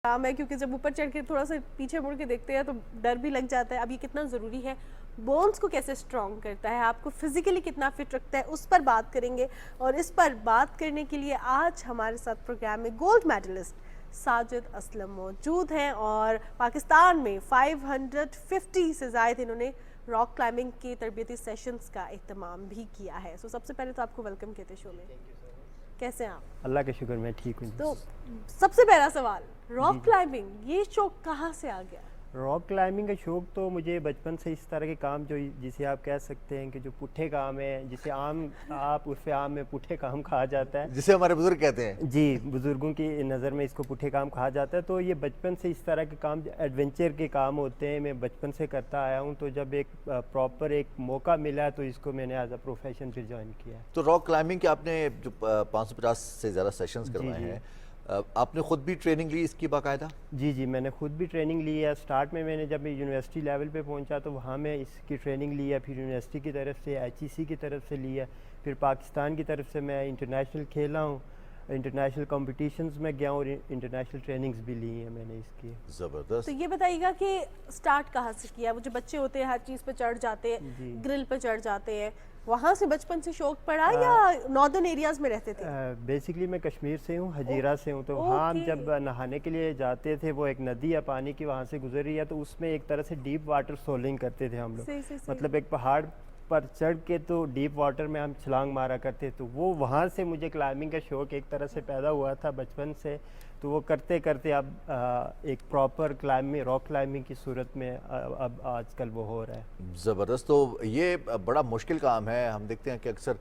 काम है, क्योंकि जब ऊपर चढ़ के थोड़ा सा पीछे मुड़ के देखते हैं तो डर भी लग जाता है। अब ये कितना ज़रूरी है, बोन्स को कैसे स्ट्रॉन्ग करता है, आपको फिजिकली कितना फिट रखता है, उस पर बात करेंगे। और इस पर बात करने के लिए आज हमारे साथ प्रोग्राम में गोल्ड मेडलिस्ट साजिद असलम मौजूद हैं और पाकिस्तान में 550 से ज़ायद इन्होंने रॉक क्लाइंबिंग के तरबियती सेशंस का एहतमाम भी किया है। सो सबसे पहले तो आपको वेलकम कहते शो में। कैसे हैं आप? अल्लाह का शुक्र, मैं ठीक हूँ। तो सबसे पहला सवाल, रॉक क्लाइंबिंग ये शौक कहाँ से आ गया? रॉक क्लाइंबिंग का शौक तो मुझे बचपन से इस तरह के काम जो जिसे आप कह सकते हैं कि जो पुट्ठे काम है, जिसे आम आप उस आम में पुट्ठे काम कहा जाता है, जिसे हमारे बुजुर्ग कहते हैं। जी, बुजुर्गों की नज़र में इसको पुट्ठे काम कहा जाता है। तो ये बचपन से इस तरह के काम एडवेंचर के काम होते हैं, मैं बचपन से करता आया हूँ। तो जब एक प्रॉपर एक मौका मिला तो इसको मैंने एज अ प्रोफेशन फिर ज्वाइन किया। तो रॉक क्लाइंबिंग के आपने जो 550 से ज़्यादा सेशंस करवाए हैं, आपने खुद भी ट्रेनिंग ली इसकी बाकायदा? जी जी, मैंने खुद भी ट्रेनिंग ली है। स्टार्ट में मैंने जब यूनिवर्सिटी लेवल पे पहुंचा तो वहाँ मैं इसकी ट्रेनिंग ली है, फिर यूनिवर्सिटी की तरफ से, HEC की तरफ से ली है, फिर पाकिस्तान की तरफ से मैं इंटरनेशनल खेला हूँ, इंटरनेशनल कॉम्पिटिशन्स में गया और इंटरनेशनल ट्रेनिंग्स भी ली हैं मैंने इसकी। ज़बरदस्त। तो ये बताइएगा कि स्टार्ट कहाँ से किया? वो जो बच्चे होते हैं हर चीज़ पे चढ़ जाते हैं, ग्रिल पे चढ़ जाते हैं, वहाँ से बचपन से शौक पड़ा या नॉर्दर्न एरियाज में रहते थे? बेसिकली मैं कश्मीर से हूँ, हजीरा से हूँ। तो वहाँ हम जब नहाने के लिए जाते थे, वो एक नदी है पानी की, वहाँ से गुजर रही है, तो उसमें एक तरह से डीप वाटर सोलिंग करते थे हम लोग। मतलब एक पहाड़ पर चढ़ के तो डीप वाटर में हम छलांग मारा करते। तो वो वहाँ से मुझे क्लाइंबिंग का शौक एक तरह से पैदा हुआ था बचपन से। तो वो करते करते अब एक प्रॉपर क्लाइंबिंग, रॉक क्लाइंबिंग की सूरत में अब आजकल वो हो रहा है। ज़बरदस्त। तो ये बड़ा मुश्किल काम है। हम देखते हैं कि अक्सर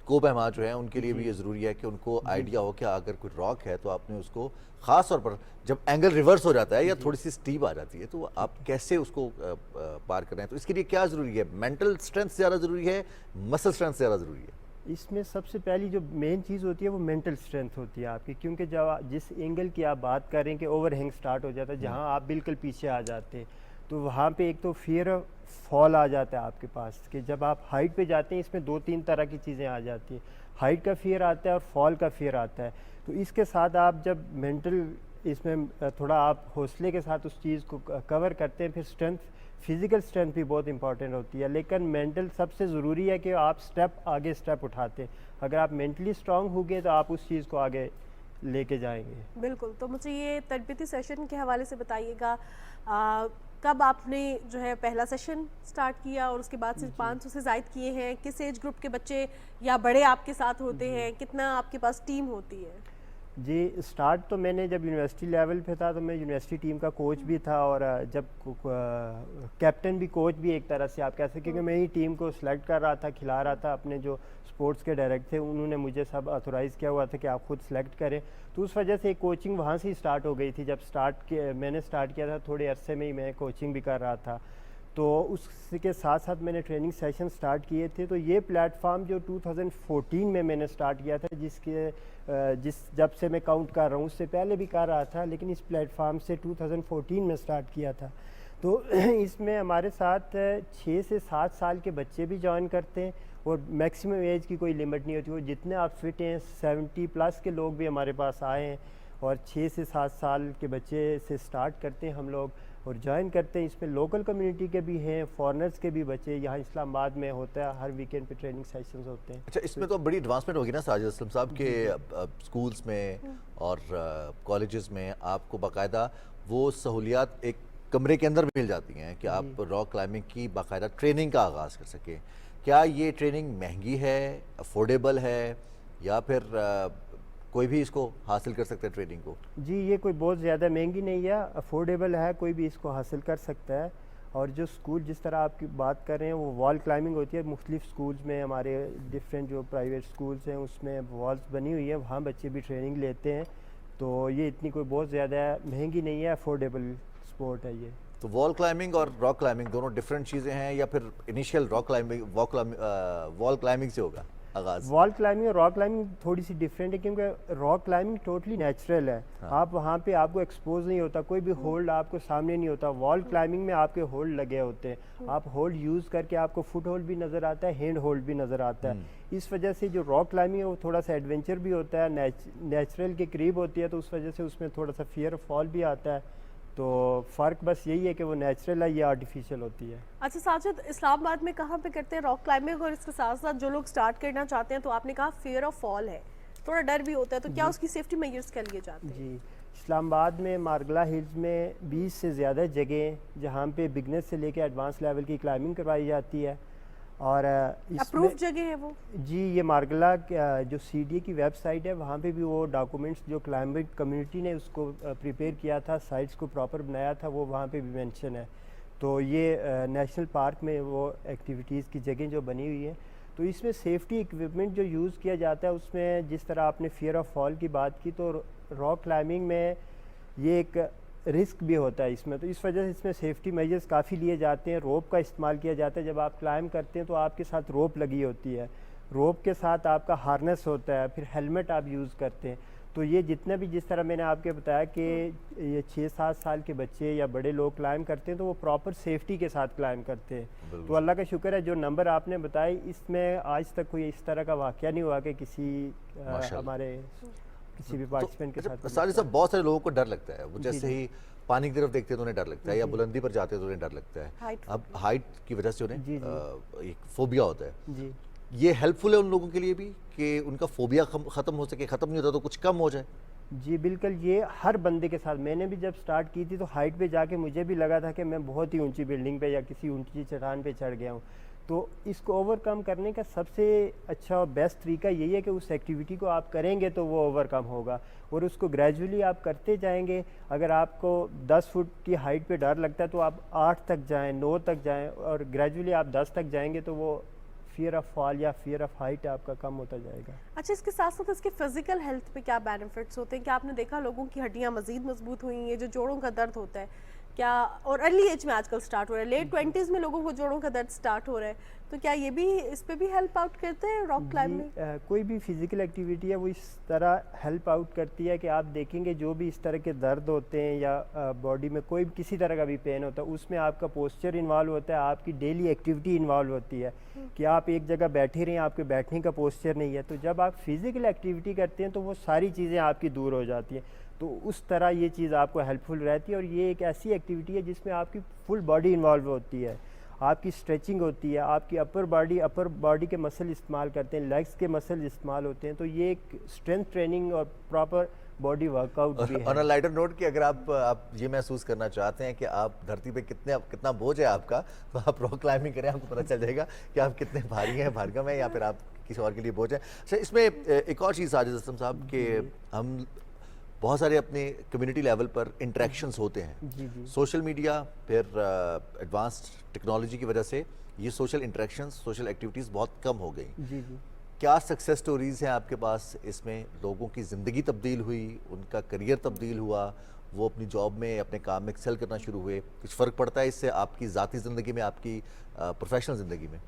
को बहमा जो है उनके लिए भी ये ज़रूरी है कि उनको आइडिया हो कि अगर कोई रॉक है तो आपने उसको ख़ास तौर पर जब एंगल रिवर्स हो जाता है या थोड़ी सी स्टीप आ जाती है तो आप कैसे उसको पार कर रहे हैं। तो इसके लिए क्या ज़रूरी है? मेंटल स्ट्रेंथ ज़्यादा ज़रूरी है, मसल स्ट्रेंथ ज़्यादा ज़रूरी है? इसमें सबसे पहली जो मेन चीज़ होती है वो मेंटल स्ट्रेंथ होती है आपकी, क्योंकि जब जिस एंगल की आप बात करें कि ओवरहैंग स्टार्ट हो जाता है, जहाँ आप बिल्कुल पीछे आ जाते हैं, तो वहाँ पे एक तो फियर ऑफ फॉल आ जाता है आपके पास कि जब आप हाइट पे जाते हैं, इसमें 2-3 तरह की चीज़ें आ जाती हैं। हाइट का फियर आता है और फॉल का फियर आता है। तो इसके साथ आप जब मेंटल इसमें थोड़ा आप हौसले के साथ उस चीज़ को कवर करते हैं, फिर स्ट्रेंथ, फिज़िकल स्ट्रेंथ भी बहुत इंपॉर्टेंट होती है, लेकिन मेंटल सबसे ज़रूरी है कि आप आगे स्टेप उठाते हैं। अगर आप मेंटली स्ट्रांग हो गए तो आप उस चीज़ को आगे लेके जाएंगे। बिल्कुल। तो मुझे ये तरबियती सेशन के हवाले से बताइएगा, कब आपने जो है पहला सेशन स्टार्ट किया और उसके बाद से 500 से ज़ायद किए हैं? किस एज ग्रुप के बच्चे या बड़े आपके साथ होते हैं? कितना आपके पास टीम होती है? जी, स्टार्ट तो मैंने जब यूनिवर्सिटी लेवल पे था तो मैं यूनिवर्सिटी टीम का कोच भी था और जब कैप्टन भी, कोच भी एक तरह से आप कह सकते, क्योंकि मैं ही टीम को सिलेक्ट कर रहा था, खिला रहा था। अपने जो स्पोर्ट्स के डायरेक्टर थे उन्होंने मुझे सब ऑथोराइज़ किया हुआ था कि आप खुद सेलेक्ट करें। तो उस वजह से कोचिंग वहाँ से ही स्टार्ट हो गई थी। जब मैंने स्टार्ट किया था, थोड़े अरसे में ही मैं कोचिंग भी कर रहा था। तो उसके साथ साथ मैंने ट्रेनिंग सेशन स्टार्ट किए थे। तो ये प्लेटफॉर्म जो 2014 में मैंने स्टार्ट किया था, जब से मैं काउंट कर रहा हूँ, उससे पहले भी कर रहा था, लेकिन इस प्लेटफॉर्म से 2014 में स्टार्ट किया था। तो इसमें हमारे साथ 6 से 7 साल के बच्चे भी ज्वाइन करते हैं और मैक्सिमम एज की कोई लिमिट नहीं होती। वो जितने आप फिट हैं, 70 प्लस के लोग भी हमारे पास आए हैं और 6 से 7 साल के बच्चे से स्टार्ट करते हैं हम लोग और ज्वाइन करते हैं। इसमें लोकल कम्युनिटी के भी हैं, फॉरेनर्स के भी बच्चे। यहाँ इस्लामाबाद में होता है, हर वीकेंड पे ट्रेनिंग सेशंस होते हैं। अच्छा, इसमें तो बड़ी एडवांसमेंट होगी ना साजिद असलम साहब के स्कूल्स में और कॉलेजेस में आपको बाकायदा वो सहूलियात एक कमरे के अंदर मिल जाती हैं कि आप रॉक क्लाइंबिंग की बाकायदा ट्रेनिंग का आगाज़ कर सकें। क्या ये ट्रेनिंग महंगी है, अफोर्डेबल है, या फिर कोई भी इसको हासिल कर सकता है ट्रेनिंग को? जी, ये कोई बहुत ज़्यादा महंगी नहीं है, अफोर्डेबल है, कोई भी इसको हासिल कर सकता है। और जो स्कूल जिस तरह आपकी बात कर रहे हैं, वो वॉल क्लाइंबिंग होती है मुख्तलिफ स्कूल्स में, हमारे डिफरेंट जो प्राइवेट स्कूल्स हैं उसमें वॉल्स बनी हुई है, वहाँ बच्चे भी ट्रेनिंग लेते हैं। तो ये इतनी कोई बहुत ज़्यादा महंगी नहीं है, अफोर्डेबल स्पोर्ट है ये। तो वॉल क्लाइंबिंग और रॉक क्लाइंबिंग दोनों डिफरेंट चीज़ें हैं, या फिर initial rock climbing wall climbing से होगा? आगाज? वॉल क्लाइंबिंग और रॉक क्लाइंबिंग थोड़ी सी डिफरेंट है, क्योंकि रॉक क्लाइंबिंग टोटली नेचुरल है। आप वहाँ पे आपको एक्सपोज नहीं होता, कोई भी होल्ड आपको सामने नहीं होता। वॉल क्लाइंबिंग में आपके होल्ड लगे होते हैं, आप होल्ड यूज़ करके आपको फुट होल्ड भी नज़र आता है, हैंड होल्ड भी नज़र आता है। इस वजह से जो रॉक क्लाइंबिंग है वो थोड़ा सा एडवेंचर भी होता है, नेचुरल के करीब होती है, तो उस वजह से उसमें थोड़ा सा फियर ऑफ फॉल भी आता है। तो फ़र्क बस यही है कि वो नेचुरल है, ये आर्टिफिशियल होती है। अच्छा साजिद, इस्लामाबाद में कहाँ पे करते हैं रॉक क्लाइंबिंग, और इसके साथ साथ जो लोग स्टार्ट करना चाहते हैं, तो आपने कहा फियर ऑफ फॉल है, थोड़ा डर भी होता है, तो क्या उसकी सेफ्टी मेजर्स क्या लिए जाते हैं? जी, इस्लामाबाद में मारगला हिल्स में 20 से ज़्यादा जगह जहाँ पे बिगनर से लेकर एडवांस लेवल की क्लाइंबिंग करवाई जाती है। और अप्रूव जगह है वो? जी, ये मारगला जो CDA की वेबसाइट है, वहाँ पे भी वो डॉक्यूमेंट्स जो क्लाइंबिंग कम्युनिटी ने उसको प्रिपेयर किया था, साइट्स को प्रॉपर बनाया था, वो वहाँ पे भी मेंशन है। तो ये नेशनल पार्क में वो एक्टिविटीज़ की जगह जो बनी हुई है, तो इसमें सेफ्टी इक्विपमेंट जो यूज़ किया जाता है, उसमें जिस तरह आपने फियर ऑफ फॉल की बात की, तो रॉक क्लाइंबिंग में ये एक रिस्क भी होता है इसमें, तो इस वजह से इसमें सेफ्टी मेजर्स काफ़ी लिए जाते हैं। रोप का इस्तेमाल किया जाता है, जब आप क्लाइंब करते हैं तो आपके साथ रोप लगी होती है, रोप के साथ आपका हार्नेस होता है, फिर हेलमेट आप यूज़ करते हैं। तो ये जितने भी, जिस तरह मैंने आपके बताया कि ये 6-7 साल के बच्चे या बड़े लोग क्लाइंब करते हैं, तो वो प्रॉपर सेफ्टी के साथ क्लाइंब करते हैं। तो अल्लाह का शुक्र है, जो नंबर आपने बताए, इसमें आज तक कोई इस तरह का वाक़या नहीं हुआ कि किसी हमारे किसी भी पार्टिसिपेंट के साथ। साजिद साहब, बहुत सारे लोगों को डर लगता है, वो जैसे ही पानी की तरफ देखते हैं तो उन्हें डर लगता है, या बुलंदी पर जाते हैं तो उन्हें डर लगता है। अब हाइट की वजह से उन्हें एक फोबिया होता है। जी, ये हेल्पफुल है उन लोगों के लिए भी कि उनका फोबिया ख़त्म हो सके, ख़त्म नहीं होता तो कुछ कम हो जाए? जी बिल्कुल, ये हर बंदे के साथ, मैंने भी जब स्टार्ट की थी तो हाइट पे जाके मुझे भी लगा था कि मैं बहुत ही ऊंची बिल्डिंग पे या किसी ऊंची चट्टान पे चढ़ गया हूँ। तो इसको ओवरकम करने का सबसे अच्छा और बेस्ट तरीका यही है कि उस एक्टिविटी को आप करेंगे तो वो ओवरकम होगा, और उसको ग्रेजुअली आप करते जाएंगे। अगर आपको 10 फुट की हाइट पे डर लगता है तो आप 8 तक जाएं, 9 तक जाएं, और ग्रेजुअली आप 10 तक जाएंगे तो वो फियर ऑफ फॉल या फियर ऑफ हाइट आपका कम होता जाएगा। अच्छा, इसके साथ साथ इसके फिजिकल हेल्थ पे क्या बेनिफिट्स होते हैं? क्या आपने देखा लोगों की हड्डियां मजीद मजबूत हुई हैं? जो जोड़ों का दर्द होता है क्या, और अर्ली एज में आजकल स्टार्ट हो रहा है, लेट 20s में लोगों को जोड़ों का दर्द स्टार्ट हो रहा है, तो क्या ये भी इस पे भी हेल्प आउट करते हैं रॉक क्लाइंबिंग? कोई भी फिजिकल एक्टिविटी है वो इस तरह हेल्प आउट करती है कि आप देखेंगे जो भी इस तरह के दर्द होते हैं या बॉडी में कोई किसी तरह का भी पेन होता है, उसमें आपका पोस्चर इन्वॉल्व होता है, आपकी डेली एक्टिविटी इन्वॉल्व होती है कि आप एक जगह बैठे रहें, आपके बैठने का पोस्चर नहीं है। तो जब आप फिजिकल एक्टिविटी करते हैं तो वो सारी चीज़ें आपकी दूर हो जाती हैं। तो उस तरह ये चीज़ आपको हेल्पफुल रहती है, और ये एक ऐसी एक्टिविटी है जिसमें आपकी फुल बॉडी इन्वॉल्व होती है, आपकी स्ट्रेचिंग होती है, आपकी अपर बॉडी के मसल इस्तेमाल करते हैं, लेग्स के मसल इस्तेमाल होते हैं। तो ये एक स्ट्रेंथ ट्रेनिंग और प्रॉपर बॉडी वर्कआउट भी है। ऑन अ लाइटर नोट कि अगर आप ये महसूस करना चाहते हैं कि आप धरती पे कितना बोझ है आपका, तो आप रॉक क्लाइंबिंग करें, आपको पता चल जाएगा कि आप कितने भारी हैं, भार्गव है, या फिर आप किसी और के लिए बोझ है। अच्छा, इसमें एक और चीज़ साजिद असलम साहब के हम बहुत सारे अपने कम्युनिटी लेवल पर इंटरेक्शंस होते हैं। जी जी, सोशल मीडिया फिर एडवांस्ड टेक्नोलॉजी की वजह से ये सोशल इंटरेक्शंस, सोशल एक्टिविटीज़ बहुत कम हो गई। जी जी, क्या सक्सेस स्टोरीज़ हैं आपके पास इसमें? लोगों की ज़िंदगी तब्दील हुई, उनका करियर तब्दील हुआ, वो अपनी जॉब में, अपने काम में एक्सेल करना शुरू हुए, कुछ फ़र्क पड़ता है इससे आपकी ज़ाती ज़िंदगी में, आपकी प्रोफेशनल ज़िंदगी में?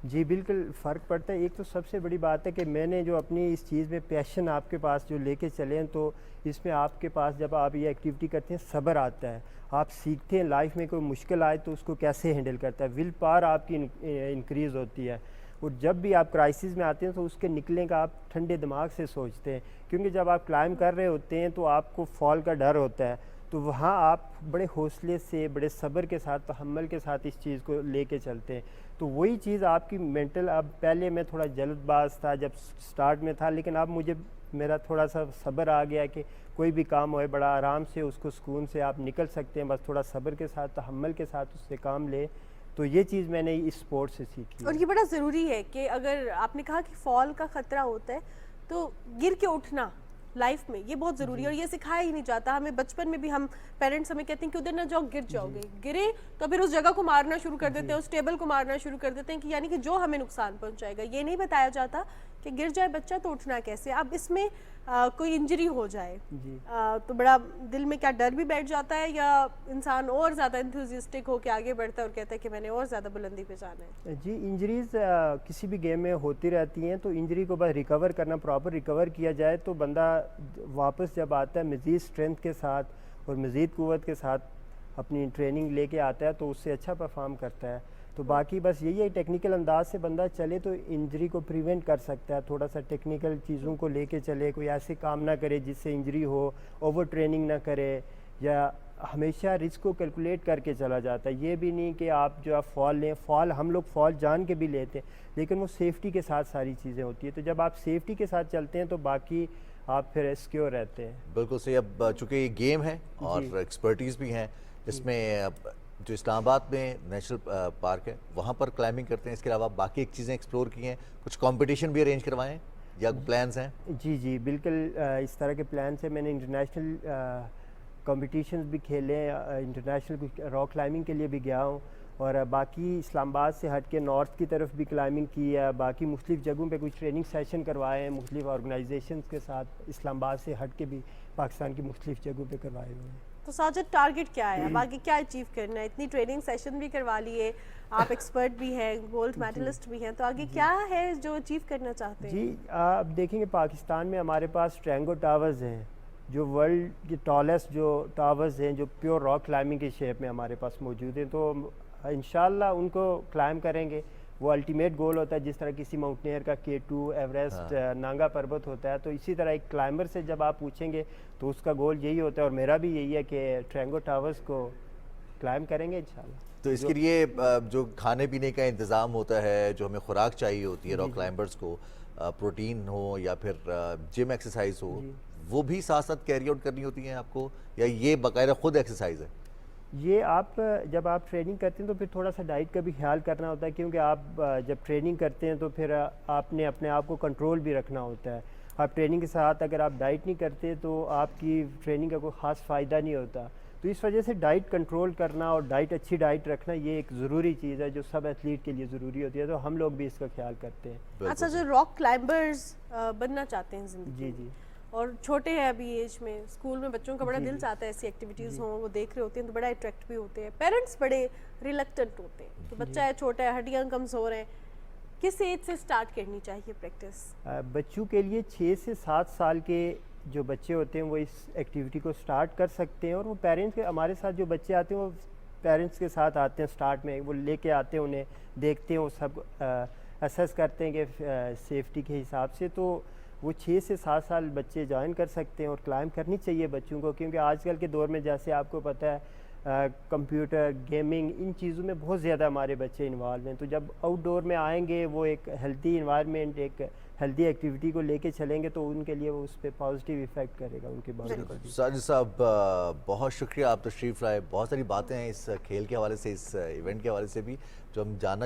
जी बिल्कुल फ़र्क पड़ता है। एक तो सबसे बड़ी बात है कि मैंने जो अपनी इस चीज़ में पैशन आपके पास जो लेके चले हैं, तो इसमें आपके पास जब आप ये एक्टिविटी करते हैं सब्र आता है, आप सीखते हैं लाइफ में कोई मुश्किल आए तो उसको कैसे हैंडल करता है, विल पावर आपकी इंक्रीज़ होती है, और जब भी आप क्राइसिस में आते हैं तो उसके निकलने का आप ठंडे दिमाग से सोचते हैं। क्योंकि जब आप क्लाइंब कर रहे होते हैं तो आपको फॉल का डर होता है, तो वहाँ आप बड़े हौसले से, बड़े सब्र के साथ, तहम्मुल के साथ इस चीज़ को लेके चलते हैं। तो वही चीज़ आपकी मेंटल, अब पहले मैं थोड़ा जल्दबाज था जब स्टार्ट में था, लेकिन अब मेरा थोड़ा सा सब्र आ गया कि कोई भी काम होए बड़ा आराम से उसको सुकून से आप निकल सकते हैं, बस थोड़ा सब्र के साथ, तहम्मुल के साथ उससे काम ले। तो ये चीज़ मैंने इस स्पोर्ट से सीखी। और ये बड़ा ज़रूरी है कि अगर आपने कहा कि फॉल का ख़तरा होता है, तो गिर के उठना लाइफ में ये बहुत ज़रूरी है, और ये सिखाया ही नहीं जाता हमें। बचपन में भी हम पेरेंट्स हमें कहते हैं कि उधर ना जाओ, गिर जाओगे, गिरे तो फिर उस जगह को मारना शुरू कर देते हैं, उस टेबल को मारना शुरू कर देते हैं, कि यानी कि जो हमें नुकसान पहुंचाएगा। ये नहीं बताया जाता कि गिर जाए बच्चा तो उठना कैसे। अब इसमें कोई इंजरी हो जाए जी तो बड़ा दिल में क्या डर भी बैठ जाता है, या इंसान और ज़्यादा इंथुजिस्टिक होकर आगे बढ़ता है और कहता है कि मैंने और ज़्यादा बुलंदी पे जाना है? जी, इंजरीज किसी भी गेम में होती रहती हैं, तो इंजरी को बस रिकवर करना, प्रॉपर रिकवर किया जाए तो बंदा वापस जब आता है मज़ीद स्ट्रेंथ के साथ और मज़ीद क़ुव्वत के साथ अपनी ट्रेनिंग लेके आता है तो उससे अच्छा परफॉर्म करता है। तो बाकी बस यही है, टेक्निकल अंदाज से बंदा चले तो इंजरी को प्रिवेंट कर सकता है। थोड़ा सा टेक्निकल चीज़ों को लेके चले, कोई ऐसे काम ना करे जिससे इंजरी हो, ओवर ट्रेनिंग ना करे, या हमेशा रिस्क को कैलकुलेट करके चला जाता है। ये भी नहीं कि आप जो आप फॉल लें, फॉल हम लोग फॉल जान के भी लेते हैं, लेकिन वो सेफ्टी के साथ सारी चीज़ें होती है। तो जब आप सेफ्टी के साथ चलते हैं तो बाकी आप फिर सिक्योर रहते हैं। बिल्कुल सही। अब चूंकि ये गेम है और एक्सपर्टीज़ भी हैं इसमें, अब जो इस्लामाबाद में नेशनल पार्क है वहाँ पर क्लाइंबिंग करते हैं, इसके अलावा बाकी एक चीज़ें एक्सप्लोर की हैं, कुछ कंपटीशन भी अरेंज करवाए हैं या प्लान्स हैं? जी जी बिल्कुल, इस तरह के प्लान से मैंने इंटरनेशनल कॉम्पिटिशन्स भी खेले हैं, इंटरनेशनल कुछ रॉक क्लाइंबिंग के लिए भी गया हूँ, और बाकी इस्लामाबाद से हट के नॉर्थ की तरफ भी क्लाइंबिंग की है। बाकी मुख्तलिफ जगहों पे कुछ ट्रेनिंग सेशन करवाए हैं मुख्तलिफ ऑर्गेनाइजेशंस के साथ, इस्लामाबाद से हट के भी पाकिस्तान की मुख्तलिफ जगहों पे करवाए हुए हैं। तो साजिद टारगेट क्या है, अब आगे क्या अचीव करना है? इतनी ट्रेनिंग सेशन भी करवा लिए, आप एक्सपर्ट भी हैं, गोल्ड मेडलिस्ट भी हैं, तो आगे क्या है जो अचीव करना चाहते हैं? जी आप देखेंगे पाकिस्तान में हमारे पास ट्रैंगो टावर्स हैं, जो वर्ल्ड के टॉलेस्ट जो टावर्स हैं, जो प्योर रॉक क्लाइंबिंग के शेप में हमारे पास मौजूद हैं। तो इंशाल्लाह उनको क्लाइंब करेंगे। वो अल्टीमेट गोल होता है, जिस तरह किसी माउंटेनियर का K2 एवरेस्ट नांगा पर्वत होता है, तो इसी तरह एक क्लाइंबर से जब आप पूछेंगे तो उसका गोल यही होता है, और मेरा भी यही है कि ट्रैंगो टावर्स को क्लाइंब करेंगे इंशाल्लाह। तो इसके लिए जो खाने पीने का इंतज़ाम होता है, जो हमें खुराक चाहिए होती है रॉक क्लाइंबर्स को, प्रोटीन हो या फिर जिम एक्सरसाइज हो, वो भी साथ साथ कैरी आउट करनी होती है आपको, या ये बाकायदा खुद एक्सरसाइज है? ये आप जब आप ट्रेनिंग करते हैं तो फिर थोड़ा सा डाइट का भी ख्याल करना होता है, क्योंकि आप जब ट्रेनिंग करते हैं तो फिर आपने अपने आप को कंट्रोल भी रखना होता है। आप ट्रेनिंग के साथ अगर आप डाइट नहीं करते तो आपकी ट्रेनिंग का कोई ख़ास फ़ायदा नहीं होता। तो इस वजह से डाइट कंट्रोल करना और डाइट अच्छी डाइट रखना ये एक ज़रूरी चीज़ है जो सब एथलीट के लिए ज़रूरी होती है, तो हम लोग भी इसका ख्याल करते हैं। अच्छा, जो रॉक क्लाइंबर्स बनना चाहते हैं ज़िंदगी जी में, जी और छोटे हैं अभी एज में, स्कूल में बच्चों का बड़ा दिल चाहता है ऐसी एक्टिविटीज़ हों, वो देख रहे होते हैं तो बड़ा अट्रैक्ट भी होते हैं, पेरेंट्स बड़े रिलक्टेंट होते हैं कि बच्चा है छोटा है, हड्डियाँ कमज़ोर हैं, किस एज से स्टार्ट करनी चाहिए प्रैक्टिस? बच्चों के लिए 6 से 7 साल के जो बच्चे होते हैं वो इस एक्टिविटी को स्टार्ट कर सकते हैं, और वो पेरेंट्स के, हमारे साथ जो बच्चे आते हैं वो पेरेंट्स के साथ आते हैं स्टार्ट में, वो लेके आते हैं, उन्हें देखते हैं, वो सब असेस करते हैं कि सेफ्टी के हिसाब से, तो वो 6 से 7 साल बच्चे ज्वाइन कर सकते हैं। और क्लाइंब करनी चाहिए बच्चों को, क्योंकि आजकल के दौर में जैसे आपको पता है कंप्यूटर गेमिंग इन चीज़ों में बहुत ज़्यादा हमारे बच्चे इन्वॉल्व हैं। तो जब आउटडोर में आएंगे, वो एक हेल्दी इन्वायरमेंट, एक हेल्दी एक्टिविटी को लेके चलेंगे, तो उनके लिए वो उस पर पॉजिटिव इफेक्ट करेगा उनके बॉडी पर भी। साजिद साहब बहुत शुक्रिया, आप तशरीफ़ लाए। बहुत सारी बातें हैं इस खेल के हवाले से, इस इवेंट के हवाले से भी जो हम जानना